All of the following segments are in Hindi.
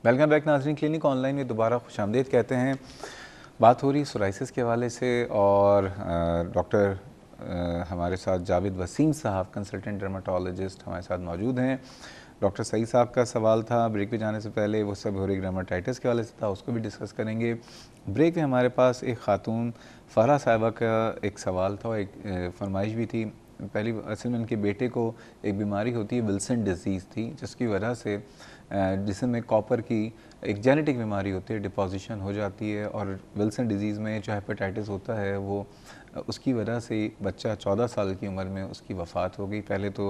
वेलकम बैक नाज़रीन, क्लिनिक ऑनलाइन में दोबारा खुशामदीद कहते हैं। बात हो रही सोराइसिस के हवाले से और डॉक्टर हमारे साथ जावेद वसीम साहब कंसल्टेंट डर्माटोलॉजिस्ट हमारे साथ मौजूद हैं। डॉक्टर सईद साहब का सवाल था ब्रेक पे जाने से पहले, वो सेबोरिक डर्माटाइटिस के हवाले से था, उसको भी डिस्कस करेंगे। ब्रेक में हमारे पास एक खातून फ़ारा साहिबा का एक सवाल था और एक फरमाइश भी थी। पहली असल में उनके बेटे को एक बीमारी होती है, विल्सन डिजीज़ थी, जिसकी वजह से जिसम में कॉपर की एक जेनेटिक बीमारी होती है, डिपोजिशन हो जाती है। और विल्सन डिजीज़ में जो हेपेटाइटिस होता है वो उसकी वजह से बच्चा 14 साल की उम्र में उसकी वफ़ात हो गई। पहले तो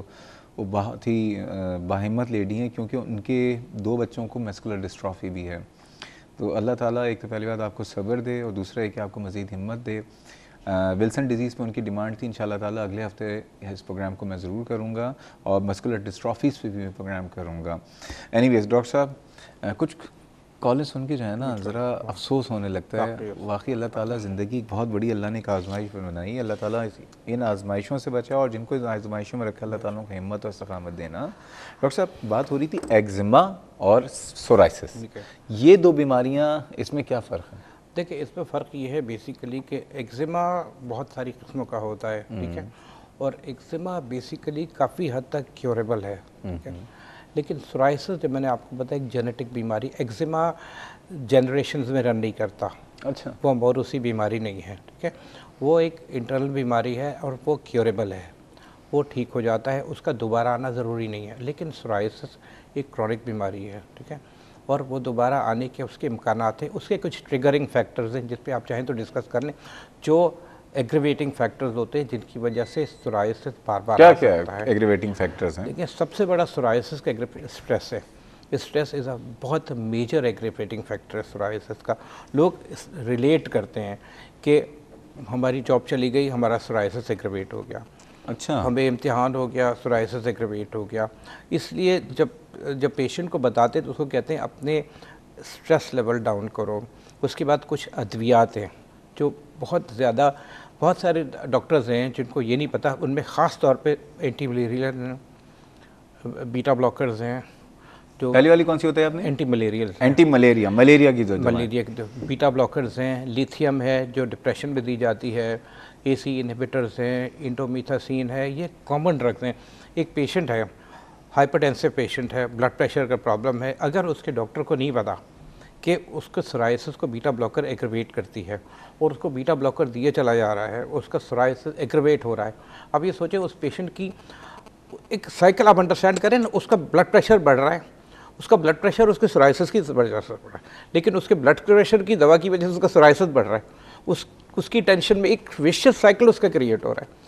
वो बहुत ही बाहिम्मत लेडी हैं क्योंकि उनके 2 बच्चों को मस्कुलर डिस्ट्रॉफी भी है। तो अल्लाह ताला एक तो पहली बात आपको सब्र दे और दूसरा है कि आपको मज़ीद हिम्मत दे। विल्सन डिजीज़ पे उनकी डिमांड थी, इंशाल्लाह ताला अगले हफ्ते इस प्रोग्राम को मैं ज़रूर करूँगा और मस्कुलर डिस्ट्रॉफीज़ पे भी मैं प्रोग्राम करूँगा। एनीवेज़ डॉक्टर साहब, कुछ कॉलेज सुन के जो है ना ज़रा अफसोस होने लगता है। वाकई अल्लाह ताला ज़िंदगी बहुत बड़ी अल्लाह ने एक आज़माइश पर बनाई। अल्लाह ताला इन आज़माइशों से बचा और जिनको इस आज़माइशों में रखा अल्लाह ताला को हिम्मत और इस्तिक़ामत देना। डॉक्टर साहब, बात हो रही थी एक्जिमा और सोराइसिस, ये 2 बीमारियाँ, इसमें क्या फ़र्क है? देखिए, इसमें फ़र्क ये है बेसिकली कि एक्जिमा बहुत सारी किस्मों का होता है, ठीक है, और एक्जिमा बेसिकली काफ़ी हद तक क्योरेबल है, ठीक है। लेकिन सोराइसिस जो मैंने आपको बताया एक जेनेटिक बीमारी, एक्जिमा जनरेशन्स में रन नहीं करता। अच्छा, वो मौरूसी बीमारी नहीं है, ठीक है, वो एक इंटरनल बीमारी है और वो क्योरेबल है, वो ठीक हो जाता है, उसका दोबारा आना ज़रूरी नहीं है। लेकिन सोराइसिस एक क्रॉनिक बीमारी है, ठीक है, और वो दोबारा आने के उसके इम्कानात हैं। उसके कुछ ट्रिगरिंग फैक्टर्स हैं जिस पे आप चाहें तो डिस्कस कर लें, जो एग्रीवेटिंग फैक्टर्स होते हैं जिनकी वजह से सोराइसिस बार बार क्या आ क्या सकता है। एग्रीवेटिंग फैक्टर्स हैं? देखिए, सबसे बड़ा सोराइसिस का स्ट्रेस है। स्ट्रेस इज़ अ बहुत मेजर एग्रीवेटिंग फैक्टर है सोराइसिस का। लोग रिलेट करते हैं कि हमारी जॉब चली गई, हमारा सोराइसिस एग्रीवेट हो गया, अच्छा, हमें इम्तिहान हो गया, सोराइसिस एग्रीवेट हो गया। इसलिए जब पेशेंट को बताते हैं तो उसको कहते हैं अपने स्ट्रेस लेवल डाउन करो। उसके बाद कुछ अद्वियात हैं जो बहुत सारे डॉक्टर्स हैं जिनको ये नहीं पता, उनमें ख़ास तौर पे एंटी मलेरियल बीटा ब्लॉकर्स हैं। जो पहली वाली कौन सी होता है आपने? Anti malarial, anti malaria, malaria की जो मलेरिया के जो बीटा ब्लॉकर्स हैं, लिथियम है जो डिप्रेशन में दी जाती है, एसी इनहिबिटर्स हैं, इंडोमिथासिन है, ये कॉमन ड्रग्स हैं। एक पेशेंट है, हाइपरटेंसिव पेशेंट है, ब्लड प्रेशर का प्रॉब्लम है, अगर उसके डॉक्टर को नहीं पता कि उसको सोराइसिस को बीटा ब्लॉकर एग्रवेट करती है और उसको बीटा ब्लॉकर दिए चला जा रहा है, उसका सोराइसिस एग्रवेट हो रहा है। अब ये सोचें उस पेशेंट की एक साइकिल आप अंडरस्टैंड करें ना, उसका ब्लड प्रेशर बढ़ रहा है, उसका ब्लड प्रेशर उसके सोराइसिस की वजह से बढ़ रहा है, लेकिन उसके ब्लड प्रेशर की दवा की वजह से उसका सोराइसिस बढ़ रहा है। उसकी टेंशन में एक विशियस साइकिल उसका क्रिएट हो रहा है।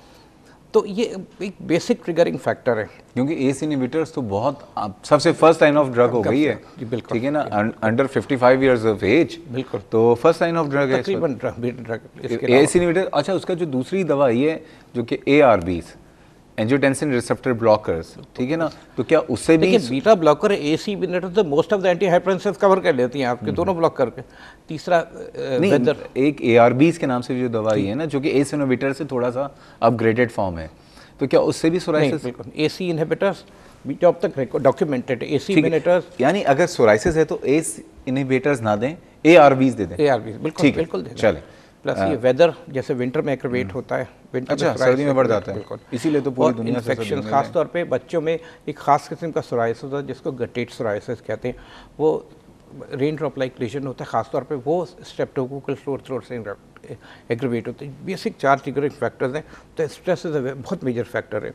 तो ये एक बेसिक ट्रिगरिंग फैक्टर है, क्योंकि एस इनहिबिटर्स तो बहुत सबसे फर्स्ट लाइन ऑफ ड्रग हो गई है, बिल्कुल, ठीक है ना, अंडर 55 इयर्स ऑफ एज, बिल्कुल, तो फर्स्ट लाइन ऑफ ड्रग है तकरीबन ड्रग। ACE inhibitor. अच्छा, उसका जो दूसरी दवा है जो कि ARBs, एंजियोटेंसिन रिसेप्टर ब्लॉकर्स, ठीक है ना, तो क्या उससे भी बीटा ब्लॉकर AC इनहिबिटर तो most of the anti hypertensive cover कर लेती हैं आपके दोनों ब्लॉक करके। तीसरा नहीं, एक ARBs के नाम से जो दवाई है ना, जो कि एस इनहिबिटर से थोड़ा सा अपग्रेडेड फॉर्म है, तो क्या उससे भी सोराइसिस? बिल्कुल, AC इनहिबिटर्स जब तक डॉक्यूमेंटेड है, AC इनहिबिटर्स, यानी अगर सोराइसिस है तो एस इनहिबिटर्स ना दें, ARBs दे दें। ARBs बिल्कुल बिल्कुल दें। चले, प्लस ये वेदर जैसे विंटर में एग्रवेट होता है, विंटर अच्छा, सर्दी में बढ़ जाता है, बिल्कुल, इसीलिए तो पूरी दुनिया से इन्फेक्शन खास तौर पे बच्चों में एक खास किस्म का सोराइसिस होता है जिसको गटेट सोराइसिस कहते हैं। वो रेन ड्रॉप लाइक लीजन होता है, खास तौर पे वो स्ट्रेप्टोकोकल थ्रोट से एग्रवेट होते हैं। बेसिक 4 ट्रिगरिंग फैक्टर्स हैं, तो स्ट्रेस इज अ बहुत मेजर फैक्टर है।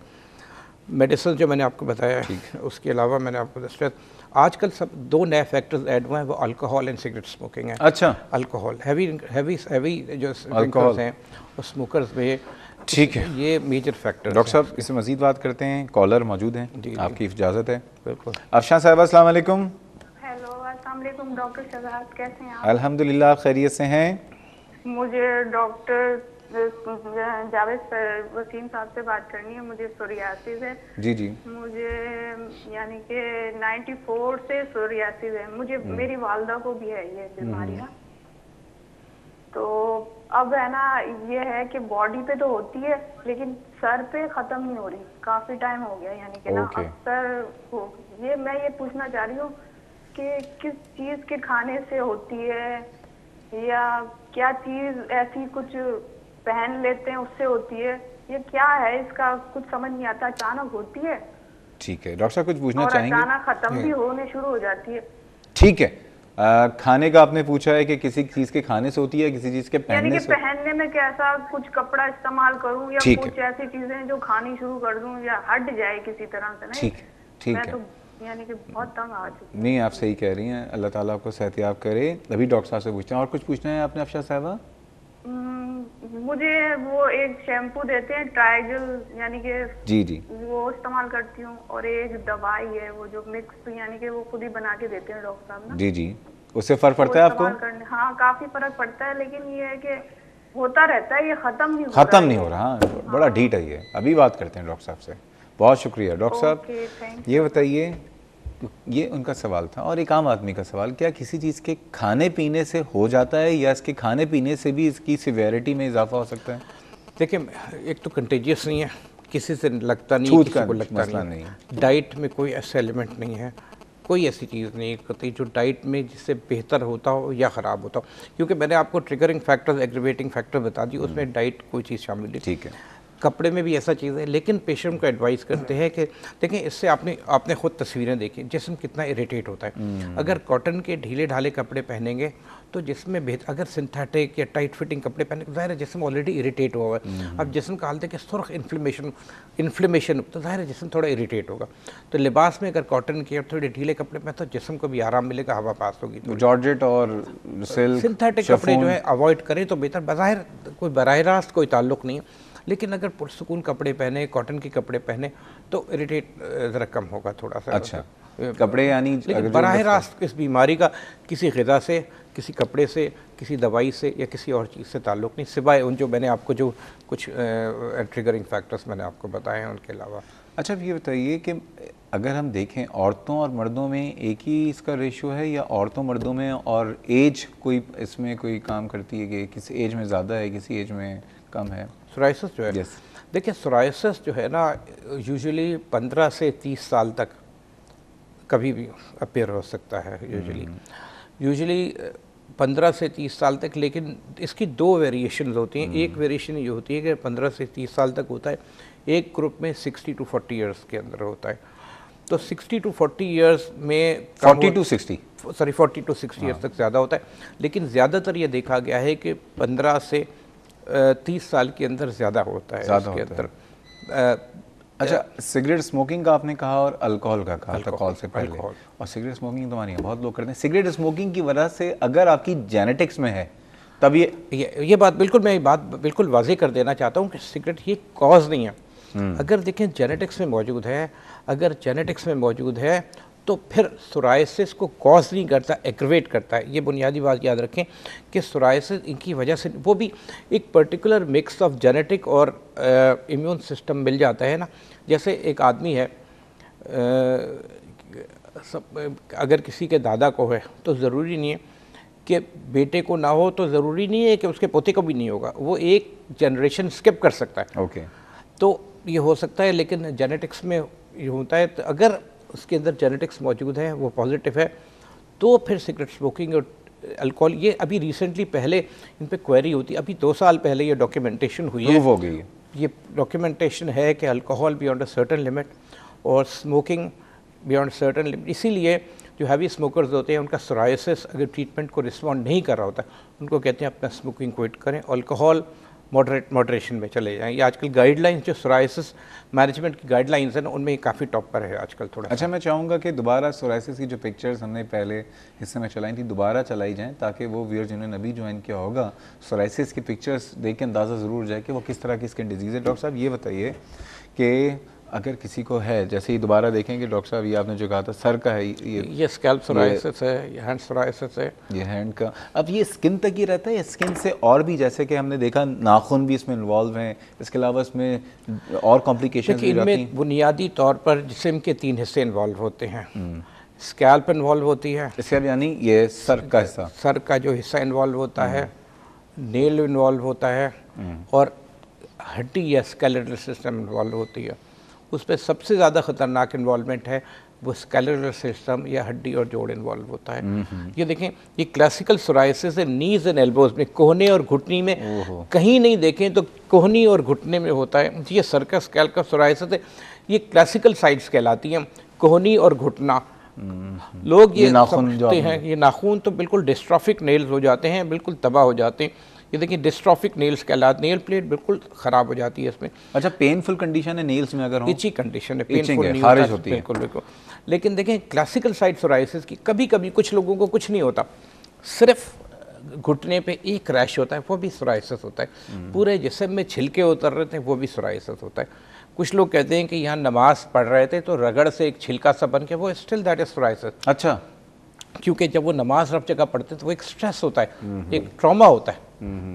मेडिसिन जो मैंने आपको बताया, उसके अलावा मैंने आपको स्ट्रेस, आजकल सब 2 नए फैक्टर्स ऐड हुए हैं, वो अल्कोहल एंड सिगरेट स्मोकिंग है। अच्छा, अल्कोहल, हैवी जो ड्रिंकर्स हैं और स्मोकर्स में, ठीक है, ये मेजर फैक्टर। डॉक्टर साहब इससे मजीद बात करते हैं, कॉलर मौजूद हैं, आपकी इजाज़त है? बिल्कुल। अफशान साहब, अस्सलाम वालेकुम। हेलो, अस्सलाम वालेकुम डॉक्टर शहजाद, कैसे हैं आप? अल्हम्दुलिल्लाह खैरियत से हैं। मुझे डॉक्टर जावेद वसीम साहब से बात करनी है। मुझे सोरियासिस है। जी जी, मुझे यानी कि 94 से सोरियासिस है। मुझे मेरी वालदा को भी है ये बीमारियाँ। तो अब है ना, ये है कि बॉडी पे तो होती है लेकिन सर पे खत्म नहीं हो रही, काफी टाइम हो गया, यानी कि ना अक्सर ये मैं ये पूछना चाह रही हूँ कि किस चीज के खाने से होती है, या क्या चीज ऐसी कुछ पहन लेते हैं उससे होती है, ये क्या है, इसका कुछ समझ नहीं आता। अचानक होती है ठीक है, डॉक्टर साहब कुछ पूछना और चाहेंगे? अचानक खत्म भी होने शुरू हो जाती है। ठीक है, खाने का आपने पूछा है कि किसी चीज के खाने से होती है, किसी चीज के यानी पहनने कि से? पहनने में कैसा कुछ कपड़ा इस्तेमाल करूं, या ठीक कुछ ऐसी चीजें जो खानी शुरू कर दूं या हट जाए किसी तरह से। नहीं, ठीक है, ठीक मैं है। तो यानी कि बहुत तंग आ चुकी नहीं, आप सही कह रही हैं, अल्लाह ताला आपको सेहतयाब करे। अभी डॉक्टर साहब से पूछते हैं, और कुछ पूछना है आपने अफशा साहबा? मुझे वो एक शैम्पू देते हैं ट्राइजल, यानी कि जी जी, वो इस्तेमाल करती हूँ, और एक दवाई है वो जो मिक्स, यानी कि वो खुद ही बना के देते हैं डॉक्टर साहब ना। जी जी, उससे फ़र्क वो पड़ता है आपको? इस्तेमाल करने, हाँ काफी फर्क पड़ता है, लेकिन ये है कि होता रहता है, ये खत्म नहीं हो ख़त्म रहा नहीं है। हो रहा। हाँ, बड़ा ढीठ है ये। अभी बात करते हैं डॉक्टर साहब से। बहुत शुक्रिया डॉक्टर साहब। ओके, थैंक ये बताइए, ये उनका सवाल था, और एक आम आदमी का सवाल, क्या किसी चीज़ के खाने पीने से हो जाता है, या इसके खाने पीने से भी इसकी सिवियरिटी में इजाफा हो सकता है? देखिए, एक तो कंटेजियस नहीं है, किसी से लगता नहीं, छूत किसी का को लगता मसला नहीं, नहीं। डाइट में कोई ऐसा एलिमेंट नहीं है, कोई ऐसी चीज़ नहीं करती जो डाइट में जिससे बेहतर होता हो या ख़राब होता हो। क्योंकि मैंने आपको ट्रिगरिंग फैक्टर्स, एग्रीवेटिंग फैक्टर बता दी, उसमें डाइट कोई चीज़ शामिल नहीं। ठीक है, कपड़े में भी ऐसा चीज़ है, लेकिन पेशेंट को एडवाइस करते हैं कि देखें, इससे आपने खुद तस्वीरें देखी, जिस्म कितना इरिटेट होता है। अगर कॉटन के ढीले ढाले कपड़े पहनेंगे तो जिसमें बेहतर, अगर सिंथेटिक या टाइट फिटिंग कपड़े पहने, ज़ाहिर है जिस्म ऑलरेडी इरिटेट हुआ हुआ है। अब जिस्म का हालत है कि सुर्ख इन्फ्लेमेशन, तो ज़ाहिर है जिस्म थोड़ा इरिटेट होगा। तो लिबास में अगर कॉटन के और थोड़े ढीले कपड़े पहने तो जिस्म को भी आराम मिलेगा, हवा पास होगी। तो जॉर्जेट और सिल्क, सिंथेटिक कपड़े जो है अवॉइड करें तो बेहतर। बज़ाहिर कोई बराह रास्त कोई ताल्लुक़ नहीं है, लेकिन अगर पुरसुकून कपड़े पहने, कॉटन के कपड़े पहने तो इरिटेट ज़रा कम होगा थोड़ा सा। अच्छा, कपड़े यानी लेकिन बराह रास्त इस बीमारी का किसी ग़िज़ा से, किसी कपड़े से, किसी दवाई से या किसी और चीज़ से ताल्लुक़ नहीं, सिवाय उन जो मैंने आपको जो कुछ ट्रिगरिंग फैक्टर्स मैंने आपको बताए हैं उनके अलावा। अच्छा, ये बताइए कि अगर हम देखें औरतों और मर्दों में एक ही इसका रेशियो है, या औरतों मर्दों में और एज कोई इसमें कोई काम करती है कि किसी एज में ज़्यादा है, किसी एज में कम है? सोराइसिस जो है, Yes. देखिए सोराइसिस जो है ना, यूजुअली 15 से 30 साल तक कभी भी अपेयर हो सकता है। यूजुअली 15 से 30 साल तक, लेकिन इसकी दो वेरिएशंस होती हैं। एक वेरिएशन ये होती है कि 15 से 30 साल तक होता है, एक ग्रुप में 60 to 40 ईयर्स के अंदर होता है। तो 60 to 40 ईयर्स में 40 to 60 40 to 60 ईयर्स तक ज़्यादा होता है, लेकिन ज़्यादातर ये देखा गया है कि 15 से 30 साल के अंदर ज़्यादा होता है। इसके अंदर अच्छा, सिगरेट स्मोकिंग का आपने कहा और अल्कोहल का कहा था कॉल से पहले, और सिगरेट स्मोकिंग तो हमारे यहाँ बहुत लोग करते हैं। सिगरेट स्मोकिंग की वजह से अगर आपकी जेनेटिक्स में है तब ये बात बिल्कुल, मैं ये बात बिल्कुल वाज़ेह कर देना चाहता हूँ कि सिगरेट ये कॉज नहीं है। अगर देखें जेनेटिक्स में मौजूद है, अगर जेनेटिक्स में मौजूद है तो फिर सोराइसिस को कॉज नहीं करता, एग्रवेट करता है। ये बुनियादी बात याद रखें कि सोराइसिस इनकी वजह से, वो भी एक पर्टिकुलर मिक्स ऑफ जेनेटिक और इम्यून सिस्टम मिल जाता है ना। जैसे एक आदमी है, अगर किसी के दादा को है तो ज़रूरी नहीं है कि बेटे को ना हो, तो ज़रूरी नहीं है कि उसके पोते को भी नहीं होगा, वो एक जनरेशन स्किप कर सकता है। ओके, तो ये हो सकता है, लेकिन जेनेटिक्स में ये होता है। तो अगर उसके अंदर जेनेटिक्स मौजूद है, वो पॉजिटिव है, तो फिर सिगरेट स्मोकिंग और अल्कोहल, ये अभी रिसेंटली पहले इन पे क्वेरी होती, अभी 2 साल पहले ये डॉक्यूमेंटेशन हुई है, हो गई है। ये डॉक्यूमेंटेशन है कि alcohol beyond a certain limit और स्मोकिंग बियॉन्ड सर्टेन लिमिट। इसीलिए जो हैवी स्मोकर्स होते हैं उनका सोराइसिस अगर ट्रीटमेंट को रिस्पॉन्ड नहीं कर रहा होता, उनको कहते हैं अपना स्मोकिंग क्विट करें, अल्कोहल मॉडरेशन में चले जाएं। ये आजकल गाइडलाइंस जो सोराइसिस मैनेजमेंट की गाइडलाइंस हैं ना, उनमें काफ़ी टॉप पर है आजकल थोड़ा। अच्छा, मैं चाहूँगा कि दोबारा सोराइसिस की जो पिक्चर्स हमने पहले हिस्से में चलाई थी दोबारा चलाई जाएं, ताकि वो व्यूअर जिन्होंने अभी ज्वाइन किया होगा सोराइसिस की पिक्चर्स देख के अंदाज़ा ज़रूर जाए कि वो किस तरह की स्किन डिजीज़ है। डॉक्टर साहब ये बताइए कि अगर किसी को है, जैसे ही दोबारा देखेंगे डॉक्टर साहब, ये आपने जो कहा था सर का है, ये स्कैल्प सोराइसिस है, ये हैंड सोराइसिस है, ये हैंड का। अब ये स्किन तक ही रहता है या स्किन से और भी, जैसे कि हमने देखा नाखून भी इसमें इन्वॉल्व हैं, इसके अलावा इसमें और कॉम्प्लिकेशंस भी रहती हैं? इनमें बुनियादी तौर पर जिस्म के 3 हिस्से इन्वॉल्व होते हैं। स्कैल्प इन्वॉल्व होती है, इसका यानी ये सर का हिस्सा, सर का जो हिस्सा इन्वॉल्व होता है, नेल इन्वॉल्व होता है, और हड्डी या स्केलेटल सिस्टम इन्वॉल्व होती है। उस पर सबसे ज़्यादा ख़तरनाक इन्वॉल्वमेंट है वो स्केलेटल सिस्टम या हड्डी और जोड़ इन्वॉल्व होता है। ये देखें, ये क्लासिकल सोराइसिस है नीज एंड एल्बोज में, कोहने और घुटनी में, कहीं नहीं देखें तो कोहनी और घुटने में होता है। ये सर्कस स्कैल्प सोराइसिस है, ये क्लासिकल साइट्स कहलाती हैं, कोहनी और घुटना। लोग ये समझते हैं ये नाखून तो बिल्कुल डिस्ट्रॉफिक नेल्स हो जाते हैं, बिल्कुल तबाह हो जाते हैं। ये देखिए डिस्ट्रॉफिक नेल्स कहलाते, नेल प्लेट बिल्कुल ख़राब हो जाती है इसमें। अच्छा, पेनफुल कंडीशन है नेल्स में अगर हो? इची कंडीशन है, पेनफुल नहीं खारिज होती है बिल्कुल बिल्कुल। लेकिन देखें क्लासिकल साइट सोराइसिस की कभी कभी कुछ लोगों को कुछ नहीं होता, सिर्फ घुटने पे एक रैश होता है, वो भी सोराइसिस होता है। पूरे जिस्म में छिलके उतर रहे थे, वो भी सोराइसिस होता है। कुछ लोग कहते हैं कि यहाँ नमाज पढ़ रहे थे तो रगड़ से एक छिलका सा बन के, वो स्टिल दैट इज सोराइसिस। अच्छा, क्योंकि जब वो नमाज रब जगह पढ़ते हैं तो वो एक स्ट्रेस होता है, एक ट्रॉमा होता है,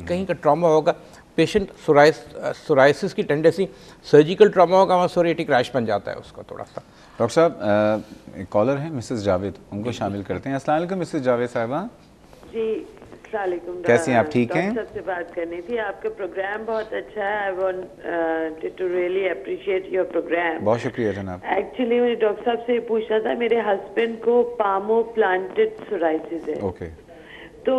कहीं का ट्रॉमा होगा। पेशेंट सोराइसिस की टेंडेंसी सर्जिकल ट्रॉमा होगा, वहाँ सोरियाटिक रैश बन जाता है उसका थोड़ा सा। डॉक्टर साहब एक कॉलर है मिसेस जावेद, उनको शामिल करते हैं। अस्सलाम वालेकुम मिसेस जावेद साहिबा। जी अस्सलाम वालेकुम। कैसी हैं आप, ठीक हैं? डॉक्टर साहब से बात करनी थी, आपका प्रोग्राम बहुत अच्छा है। I want to really appreciate your program. बहुत शुक्रिया जनाब। एक्चुअली मुझे डॉक्टर साहब से पूछना था, मेरे हस्बैंड को पामो प्लांटेड सोराइसिस है। ओके। तो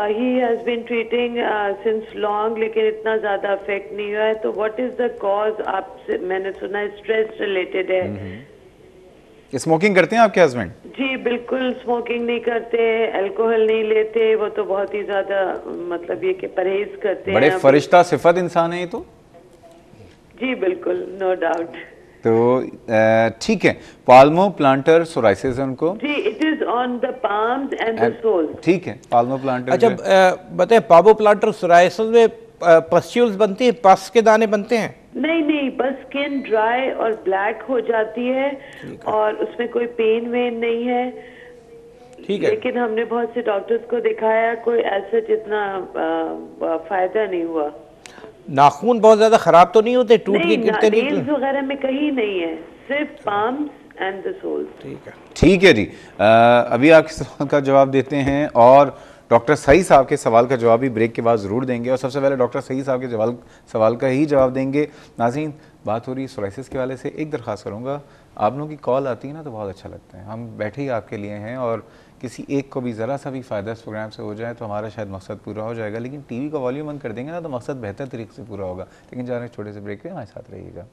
he has been treating since long, लेकिन इतना ज्यादा इफेक्ट नहीं हुआ है। तो व्हाट इज द कॉज? आपसे मैंने सुना है स्ट्रेस रिलेटेड है। स्मोकिंग करते हैं आपके हस्बैंड? जी बिल्कुल, स्मोकिंग नहीं करते, अल्कोहल नहीं लेते, वो तो बहुत ही ज्यादा मतलब ये कि परहेज करते बड़े हैं। फरिश्ता सिफत इंसान है ये तो। जी बिल्कुल, नो डाउट। तो ठीक है, पाल्मो प्लांटर सोराइसिस है उनको? जी, it is on the palms and the soles. ठीक है, पाल्मो प्लांटर। अच्छा बताए, पाल्मो प्लांटर सोराइसिस में पस्ट्यूल्स बनती हैं, पस के दाने बनते हैं? नहीं नहीं, बस स्किन ड्राई और ब्लैक हो जाती है और उसमें कोई पेन वेन नहीं है। ठीक है। लेकिन हमने बहुत से डॉक्टर्स को दिखाया, कोई ऐसा जितना फायदा नहीं हुआ। नाखून बहुत ज्यादा खराब तो नहीं होते, टूट के गिरते नहीं? नेल्स वगैरह में कहीं नहीं है, सिर्फ पाम्स एंड द सोल्स। ठीक है, ठीक है जी। अभी आपके सवाल का जवाब देते हैं और डॉक्टर सही साहब के सवाल का जवाब भी ब्रेक के बाद ज़रूर देंगे। और सबसे पहले डॉक्टर सही साहब के सवाल का ही जवाब देंगे। नाज़रीन, बात हो रही है सोराइसिस के वाले से, एक दरख्वास्त करूँगा, आप लोगों की कॉल आती है ना तो बहुत अच्छा लगता है। हम बैठे ही आपके लिए हैं और किसी एक को भी ज़रा सा भी फ़ायदा इस प्रोग्राम से हो जाए तो हमारा शायद मकसद पूरा हो जाएगा। लेकिन टीवी का वॉल्यूम बंद कर देंगे ना तो मकसद बेहतर तरीके से पूरा होगा। लेकिन जा रहे हैं छोटे से ब्रेक पे, हमारे साथ रहिएगा।